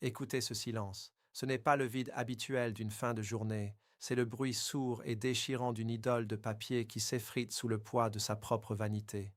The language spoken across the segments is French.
Écoutez ce silence. Ce n'est pas le vide habituel d'une fin de journée, c'est le bruit sourd et déchirant d'une idole de papier qui s'effrite sous le poids de sa propre vanité.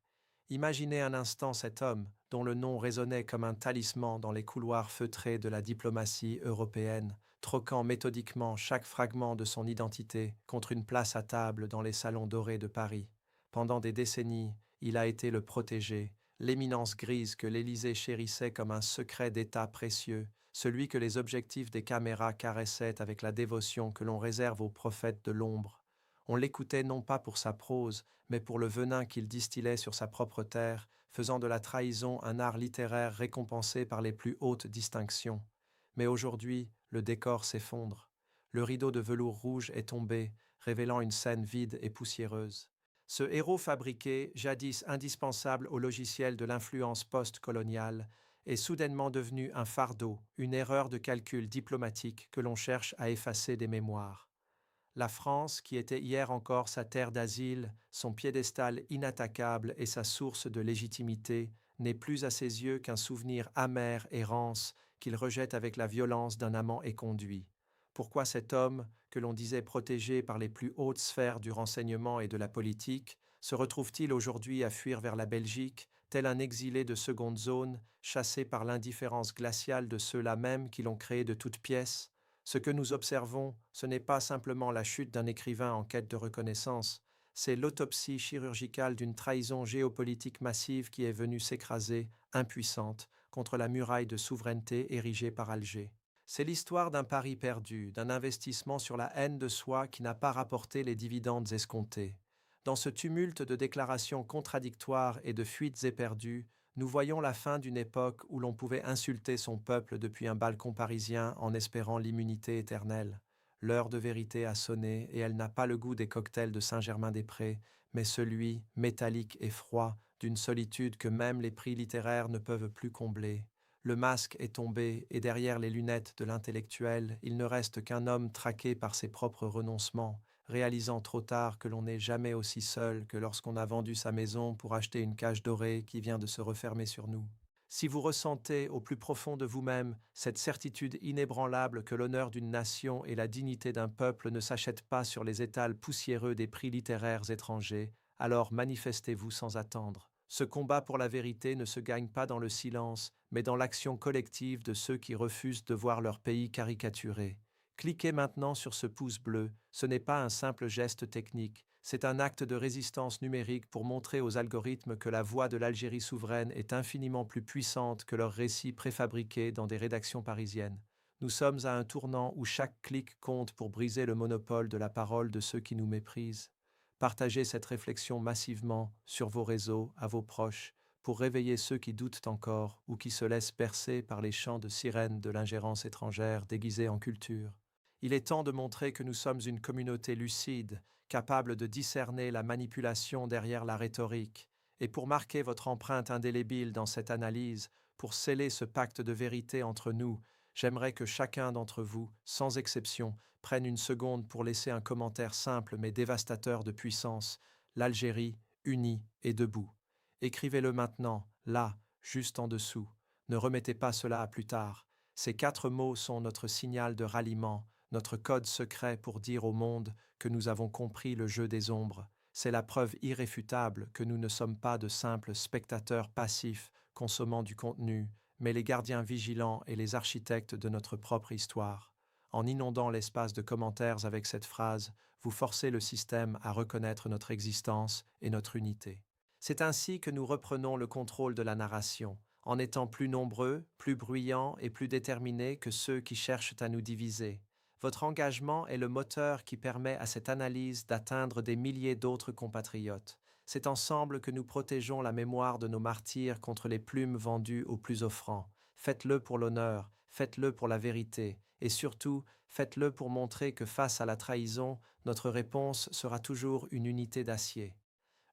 Imaginez un instant cet homme, dont le nom résonnait comme un talisman dans les couloirs feutrés de la diplomatie européenne, troquant méthodiquement chaque fragment de son identité contre une place à table dans les salons dorés de Paris. Pendant des décennies, il a été le protégé, l'éminence grise que l'Élysée chérissait comme un secret d'État précieux, celui que les objectifs des caméras caressaient avec la dévotion que l'on réserve aux prophètes de l'ombre. On l'écoutait non pas pour sa prose, mais pour le venin qu'il distillait sur sa propre terre, faisant de la trahison un art littéraire récompensé par les plus hautes distinctions. Mais aujourd'hui, le décor s'effondre. Le rideau de velours rouge est tombé, révélant une scène vide et poussiéreuse. Ce héros fabriqué, jadis indispensable au logiciel de l'influence post-coloniale, est soudainement devenu un fardeau, une erreur de calcul diplomatique que l'on cherche à effacer des mémoires. La France, qui était hier encore sa terre d'asile, son piédestal inattaquable et sa source de légitimité, n'est plus à ses yeux qu'un souvenir amer et rance qu'il rejette avec la violence d'un amant éconduit. Pourquoi cet homme, que l'on disait protégé par les plus hautes sphères du renseignement et de la politique, se retrouve-t-il aujourd'hui à fuir vers la Belgique, tel un exilé de seconde zone, chassé par l'indifférence glaciale de ceux-là même qui l'ont créé de toutes pièces? Ce que nous observons, ce n'est pas simplement la chute d'un écrivain en quête de reconnaissance, c'est l'autopsie chirurgicale d'une trahison géopolitique massive qui est venue s'écraser, impuissante, contre la muraille de souveraineté érigée par Alger. C'est l'histoire d'un pari perdu, d'un investissement sur la haine de soi qui n'a pas rapporté les dividendes escomptés. Dans ce tumulte de déclarations contradictoires et de fuites éperdues, nous voyons la fin d'une époque où l'on pouvait insulter son peuple depuis un balcon parisien en espérant l'immunité éternelle. L'heure de vérité a sonné et elle n'a pas le goût des cocktails de Saint-Germain-des-Prés, mais celui, métallique et froid, d'une solitude que même les prix littéraires ne peuvent plus combler. Le masque est tombé et derrière les lunettes de l'intellectuel, il ne reste qu'un homme traqué par ses propres renoncements, réalisant trop tard que l'on n'est jamais aussi seul que lorsqu'on a vendu sa maison pour acheter une cage dorée qui vient de se refermer sur nous. Si vous ressentez au plus profond de vous-même cette certitude inébranlable que l'honneur d'une nation et la dignité d'un peuple ne s'achètent pas sur les étals poussiéreux des prix littéraires étrangers, alors manifestez-vous sans attendre. Ce combat pour la vérité ne se gagne pas dans le silence, mais dans l'action collective de ceux qui refusent de voir leur pays caricaturé. Cliquez maintenant sur ce pouce bleu, ce n'est pas un simple geste technique, c'est un acte de résistance numérique pour montrer aux algorithmes que la voix de l'Algérie souveraine est infiniment plus puissante que leurs récits préfabriqués dans des rédactions parisiennes. Nous sommes à un tournant où chaque clic compte pour briser le monopole de la parole de ceux qui nous méprisent. Partagez cette réflexion massivement sur vos réseaux, à vos proches, pour réveiller ceux qui doutent encore ou qui se laissent bercer par les chants de sirènes de l'ingérence étrangère déguisée en culture. Il est temps de montrer que nous sommes une communauté lucide, capable de discerner la manipulation derrière la rhétorique, et pour marquer votre empreinte indélébile dans cette analyse, pour sceller ce pacte de vérité entre nous, j'aimerais que chacun d'entre vous, sans exception, prenne une seconde pour laisser un commentaire simple mais dévastateur de puissance: l'Algérie, unie et debout. Écrivez-le maintenant, là, juste en dessous. Ne remettez pas cela à plus tard. Ces 4 mots sont notre signal de ralliement, notre code secret pour dire au monde que nous avons compris le jeu des ombres. C'est la preuve irréfutable que nous ne sommes pas de simples spectateurs passifs consommant du contenu, mais les gardiens vigilants et les architectes de notre propre histoire. En inondant l'espace de commentaires avec cette phrase, vous forcez le système à reconnaître notre existence et notre unité. C'est ainsi que nous reprenons le contrôle de la narration, en étant plus nombreux, plus bruyants et plus déterminés que ceux qui cherchent à nous diviser. Votre engagement est le moteur qui permet à cette analyse d'atteindre des milliers d'autres compatriotes. C'est ensemble que nous protégeons la mémoire de nos martyrs contre les plumes vendues aux plus offrants. Faites-le pour l'honneur, faites-le pour la vérité, et surtout, faites-le pour montrer que face à la trahison, notre réponse sera toujours une unité d'acier.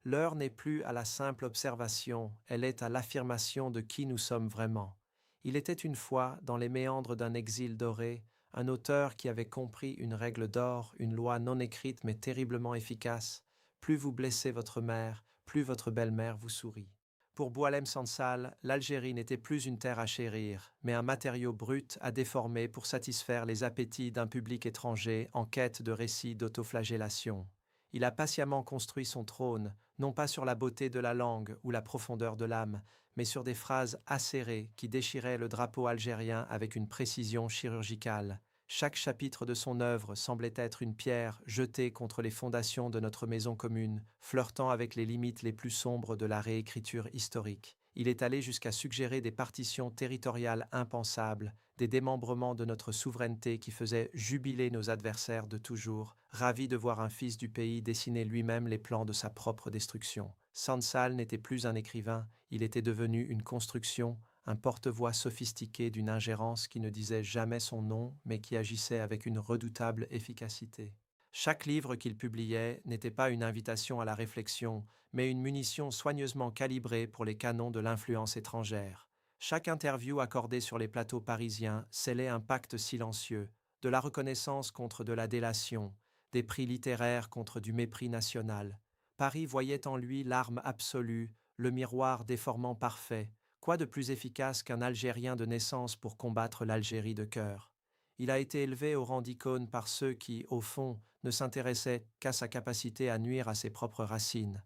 L'heure n'est plus à la simple observation, elle est à l'affirmation de qui nous sommes vraiment. Il était une fois, dans les méandres d'un exil doré, un auteur qui avait compris une règle d'or, une loi non écrite mais terriblement efficace: plus vous blessez votre mère, plus votre belle-mère vous sourit. Pour Boualem Sansal, l'Algérie n'était plus une terre à chérir, mais un matériau brut à déformer pour satisfaire les appétits d'un public étranger en quête de récits d'autoflagellation. Il a patiemment construit son trône, non pas sur la beauté de la langue ou la profondeur de l'âme, mais sur des phrases acérées qui déchiraient le drapeau algérien avec une précision chirurgicale. Chaque chapitre de son œuvre semblait être une pierre jetée contre les fondations de notre maison commune, flirtant avec les limites les plus sombres de la réécriture historique. Il est allé jusqu'à suggérer des partitions territoriales impensables, des démembrements de notre souveraineté qui faisaient jubiler nos adversaires de toujours, ravis de voir un fils du pays dessiner lui-même les plans de sa propre destruction. Sansal n'était plus un écrivain, il était devenu une construction, un porte-voix sophistiqué d'une ingérence qui ne disait jamais son nom, mais qui agissait avec une redoutable efficacité. Chaque livre qu'il publiait n'était pas une invitation à la réflexion, mais une munition soigneusement calibrée pour les canons de l'influence étrangère. Chaque interview accordée sur les plateaux parisiens scellait un pacte silencieux, de la reconnaissance contre de la délation, des prix littéraires contre du mépris national. Paris voyait en lui l'arme absolue, le miroir déformant parfait. Quoi de plus efficace qu'un Algérien de naissance pour combattre l'Algérie de cœur? Il a été élevé au rang d'icône par ceux qui, au fond, ne s'intéressaient qu'à sa capacité à nuire à ses propres racines.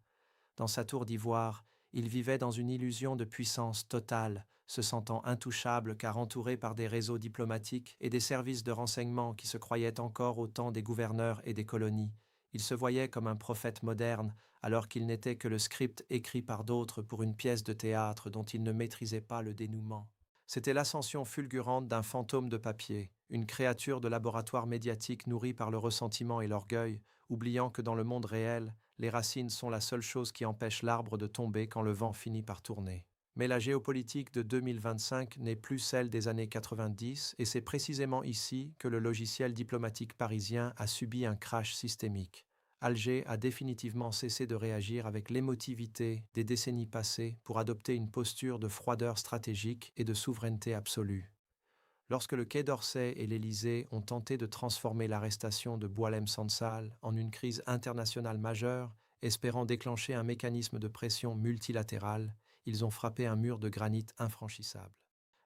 Dans sa tour d'ivoire, il vivait dans une illusion de puissance totale, se sentant intouchable car entouré par des réseaux diplomatiques et des services de renseignement qui se croyaient encore au temps des gouverneurs et des colonies. Il se voyait comme un prophète moderne, alors qu'il n'était que le script écrit par d'autres pour une pièce de théâtre dont il ne maîtrisait pas le dénouement. C'était l'ascension fulgurante d'un fantôme de papier, une créature de laboratoire médiatique nourrie par le ressentiment et l'orgueil, oubliant que dans le monde réel, les racines sont la seule chose qui empêche l'arbre de tomber quand le vent finit par tourner. Mais la géopolitique de 2025 n'est plus celle des années 90 et c'est précisément ici que le logiciel diplomatique parisien a subi un crash systémique. Alger a définitivement cessé de réagir avec l'émotivité des décennies passées pour adopter une posture de froideur stratégique et de souveraineté absolue. Lorsque le Quai d'Orsay et l'Élysée ont tenté de transformer l'arrestation de Boualem Sansal en une crise internationale majeure, espérant déclencher un mécanisme de pression multilatéral, ils ont frappé un mur de granit infranchissable.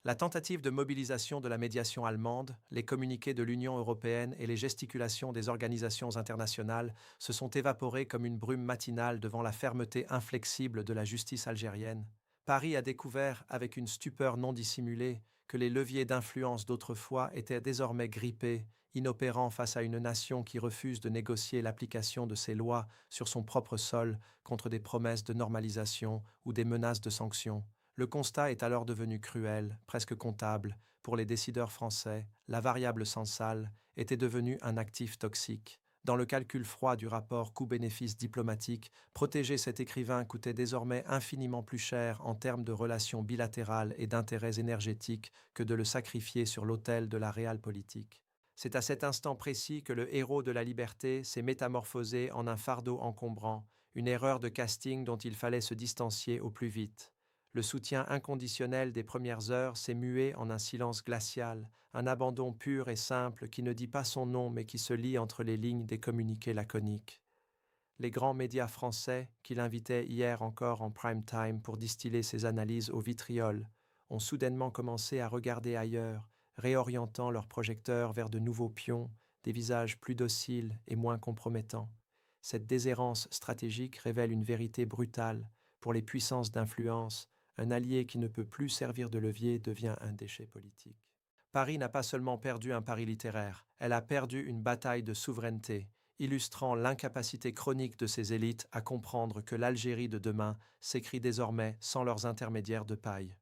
La tentative de mobilisation de la médiation allemande, les communiqués de l'Union européenne et les gesticulations des organisations internationales se sont évaporés comme une brume matinale devant la fermeté inflexible de la justice algérienne. Paris a découvert, avec une stupeur non dissimulée, que les leviers d'influence d'autrefois étaient désormais grippés, inopérants face à une nation qui refuse de négocier l'application de ses lois sur son propre sol contre des promesses de normalisation ou des menaces de sanctions. Le constat est alors devenu cruel, presque comptable. Pour les décideurs français, la variable Sansal était devenue un actif toxique. Dans le calcul froid du rapport coût-bénéfice diplomatique, protéger cet écrivain coûtait désormais infiniment plus cher en termes de relations bilatérales et d'intérêts énergétiques que de le sacrifier sur l'autel de la réelle politique. C'est à cet instant précis que le héros de la liberté s'est métamorphosé en un fardeau encombrant, une erreur de casting dont il fallait se distancier au plus vite. Le soutien inconditionnel des premières heures s'est mué en un silence glacial, un abandon pur et simple qui ne dit pas son nom mais qui se lit entre les lignes des communiqués laconiques. Les grands médias français, qui l'invitaient hier encore en prime time pour distiller ses analyses au vitriol, ont soudainement commencé à regarder ailleurs, réorientant leurs projecteurs vers de nouveaux pions, des visages plus dociles et moins compromettants. Cette déshérence stratégique révèle une vérité brutale. Pour les puissances d'influence, un allié qui ne peut plus servir de levier devient un déchet politique. Paris n'a pas seulement perdu un pari littéraire, elle a perdu une bataille de souveraineté, illustrant l'incapacité chronique de ces élites à comprendre que l'Algérie de demain s'écrit désormais sans leurs intermédiaires de paille.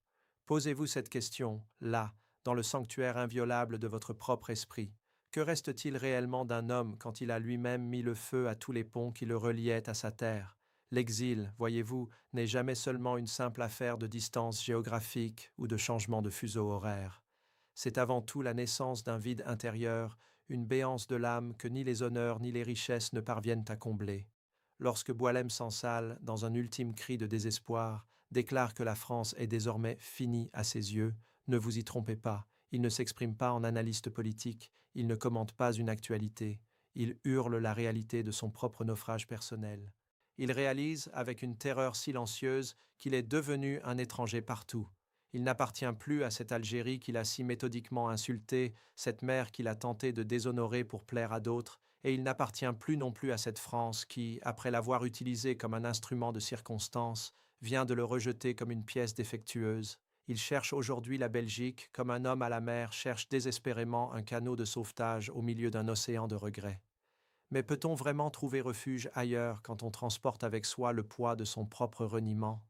Posez-vous cette question, là, dans le sanctuaire inviolable de votre propre esprit. Que reste-t-il réellement d'un homme quand il a lui-même mis le feu à tous les ponts qui le reliaient à sa terre? L'exil, voyez-vous, n'est jamais seulement une simple affaire de distance géographique ou de changement de fuseau horaire. C'est avant tout la naissance d'un vide intérieur, une béance de l'âme que ni les honneurs ni les richesses ne parviennent à combler. Lorsque Boualem Sansal, dans un ultime cri de désespoir, déclare que la France est désormais finie à ses yeux, ne vous y trompez pas, il ne s'exprime pas en analyste politique, il ne commente pas une actualité, il hurle la réalité de son propre naufrage personnel. Il réalise, avec une terreur silencieuse, qu'il est devenu un étranger partout. Il n'appartient plus à cette Algérie qu'il a si méthodiquement insultée, cette mère qu'il a tenté de déshonorer pour plaire à d'autres, et il n'appartient plus non plus à cette France qui, après l'avoir utilisé comme un instrument de circonstance, vient de le rejeter comme une pièce défectueuse. Il cherche aujourd'hui la Belgique comme un homme à la mer cherche désespérément un canot de sauvetage au milieu d'un océan de regrets. Mais peut-on vraiment trouver refuge ailleurs quand on transporte avec soi le poids de son propre reniement?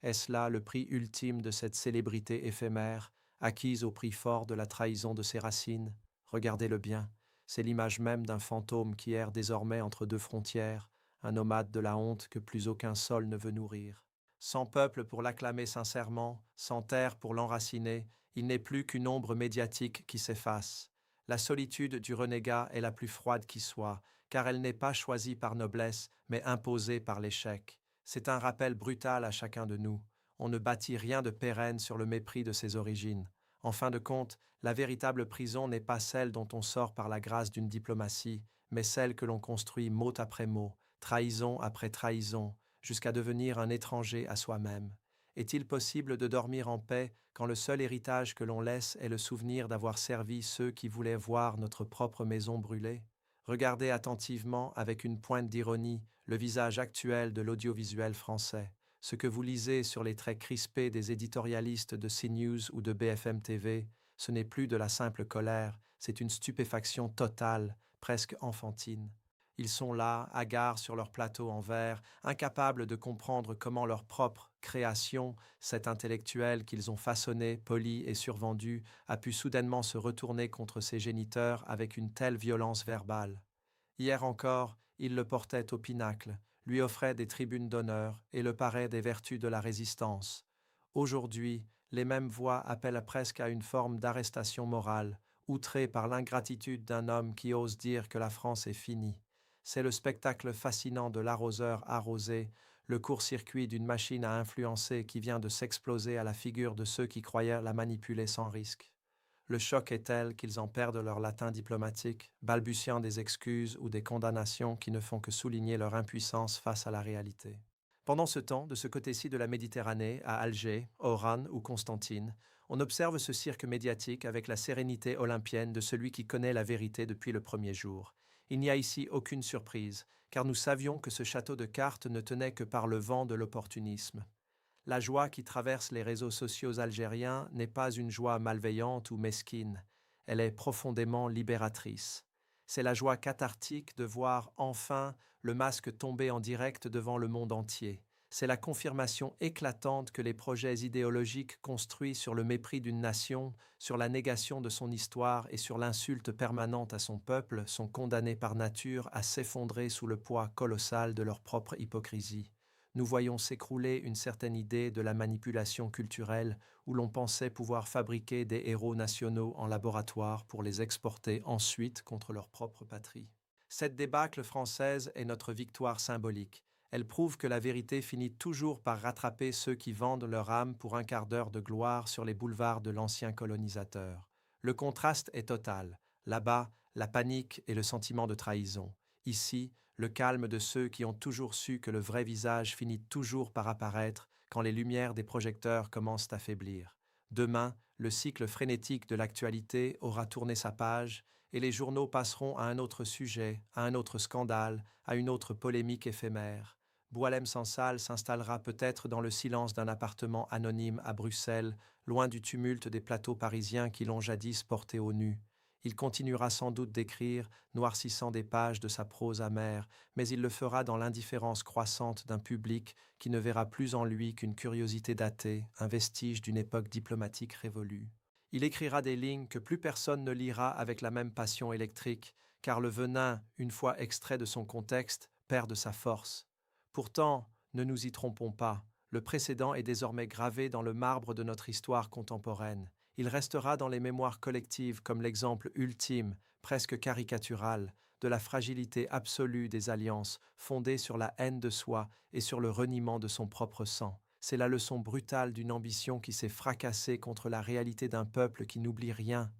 Est-ce là le prix ultime de cette célébrité éphémère, acquise au prix fort de la trahison de ses racines? Regardez-le bien, c'est l'image même d'un fantôme qui erre désormais entre deux frontières, un nomade de la honte que plus aucun sol ne veut nourrir. Sans peuple pour l'acclamer sincèrement, sans terre pour l'enraciner, il n'est plus qu'une ombre médiatique qui s'efface. La solitude du renégat est la plus froide qui soit, car elle n'est pas choisie par noblesse, mais imposée par l'échec. C'est un rappel brutal à chacun de nous. On ne bâtit rien de pérenne sur le mépris de ses origines. En fin de compte, la véritable prison n'est pas celle dont on sort par la grâce d'une diplomatie, mais celle que l'on construit mot après mot, trahison après trahison, jusqu'à devenir un étranger à soi-même. Est-il possible de dormir en paix quand le seul héritage que l'on laisse est le souvenir d'avoir servi ceux qui voulaient voir notre propre maison brûler? Regardez attentivement, avec une pointe d'ironie, le visage actuel de l'audiovisuel français. Ce que vous lisez sur les traits crispés des éditorialistes de CNews ou de BFM TV, ce n'est plus de la simple colère, c'est une stupéfaction totale, presque enfantine. Ils sont là, hagards sur leur plateau en verre, incapables de comprendre comment leur propre création, cet intellectuel qu'ils ont façonné, poli et survendu, a pu soudainement se retourner contre ses géniteurs avec une telle violence verbale. Hier encore, ils le portaient au pinacle, lui offraient des tribunes d'honneur et le paraient des vertus de la résistance. Aujourd'hui, les mêmes voix appellent presque à une forme d'arrestation morale, outrée par l'ingratitude d'un homme qui ose dire que la France est finie. C'est le spectacle fascinant de l'arroseur arrosé, le court-circuit d'une machine à influencer qui vient de s'exploser à la figure de ceux qui croyaient la manipuler sans risque. Le choc est tel qu'ils en perdent leur latin diplomatique, balbutiant des excuses ou des condamnations qui ne font que souligner leur impuissance face à la réalité. Pendant ce temps, de ce côté-ci de la Méditerranée, à Alger, Oran ou Constantine, on observe ce cirque médiatique avec la sérénité olympienne de celui qui connaît la vérité depuis le premier jour. Il n'y a ici aucune surprise, car nous savions que ce château de cartes ne tenait que par le vent de l'opportunisme. La joie qui traverse les réseaux sociaux algériens n'est pas une joie malveillante ou mesquine, elle est profondément libératrice. C'est la joie cathartique de voir enfin le masque tomber en direct devant le monde entier. C'est la confirmation éclatante que les projets idéologiques construits sur le mépris d'une nation, sur la négation de son histoire et sur l'insulte permanente à son peuple sont condamnés par nature à s'effondrer sous le poids colossal de leur propre hypocrisie. Nous voyons s'écrouler une certaine idée de la manipulation culturelle où l'on pensait pouvoir fabriquer des héros nationaux en laboratoire pour les exporter ensuite contre leur propre patrie. Cette débâcle française est notre victoire symbolique. Elle prouve que la vérité finit toujours par rattraper ceux qui vendent leur âme pour un quart d'heure de gloire sur les boulevards de l'ancien colonisateur. Le contraste est total. Là-bas, la panique et le sentiment de trahison. Ici, le calme de ceux qui ont toujours su que le vrai visage finit toujours par apparaître quand les lumières des projecteurs commencent à faiblir. Demain, le cycle frénétique de l'actualité aura tourné sa page et les journaux passeront à un autre sujet, à un autre scandale, à une autre polémique éphémère. Boualem Sansal s'installera peut-être dans le silence d'un appartement anonyme à Bruxelles, loin du tumulte des plateaux parisiens qui l'ont jadis porté au nu. Il continuera sans doute d'écrire, noircissant des pages de sa prose amère, mais il le fera dans l'indifférence croissante d'un public qui ne verra plus en lui qu'une curiosité datée, un vestige d'une époque diplomatique révolue. Il écrira des lignes que plus personne ne lira avec la même passion électrique, car le venin, une fois extrait de son contexte, perd de sa force. Pourtant, ne nous y trompons pas, le précédent est désormais gravé dans le marbre de notre histoire contemporaine. Il restera dans les mémoires collectives comme l'exemple ultime, presque caricatural, de la fragilité absolue des alliances fondées sur la haine de soi et sur le reniement de son propre sang. C'est la leçon brutale d'une ambition qui s'est fracassée contre la réalité d'un peuple qui n'oublie rien.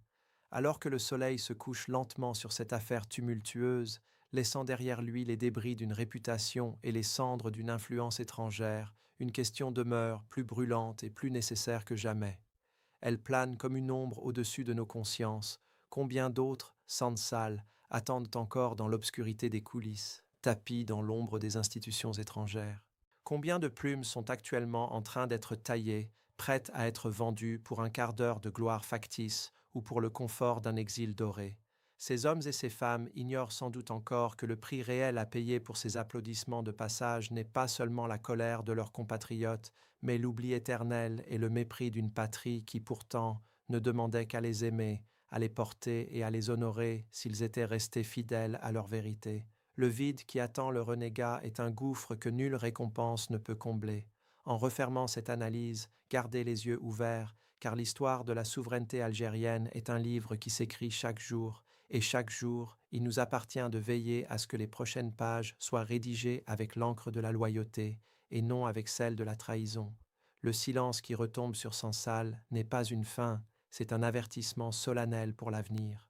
Alors que le soleil se couche lentement sur cette affaire tumultueuse, laissant derrière lui les débris d'une réputation et les cendres d'une influence étrangère, une question demeure plus brûlante et plus nécessaire que jamais. Elle plane comme une ombre au-dessus de nos consciences. Combien d'autres, sans salle, attendent encore dans l'obscurité des coulisses, tapis dans l'ombre des institutions étrangères? Combien de plumes sont actuellement en train d'être taillées, prêtes à être vendues pour un quart d'heure de gloire factice ou pour le confort d'un exil doré? Ces hommes et ces femmes ignorent sans doute encore que le prix réel à payer pour ces applaudissements de passage n'est pas seulement la colère de leurs compatriotes, mais l'oubli éternel et le mépris d'une patrie qui pourtant ne demandait qu'à les aimer, à les porter et à les honorer s'ils étaient restés fidèles à leur vérité. Le vide qui attend le renégat est un gouffre que nulle récompense ne peut combler. En refermant cette analyse, gardez les yeux ouverts, car l'histoire de la souveraineté algérienne est un livre qui s'écrit chaque jour, et chaque jour, il nous appartient de veiller à ce que les prochaines pages soient rédigées avec l'encre de la loyauté et non avec celle de la trahison. Le silence qui retombe sur Sansal n'est pas une fin, c'est un avertissement solennel pour l'avenir.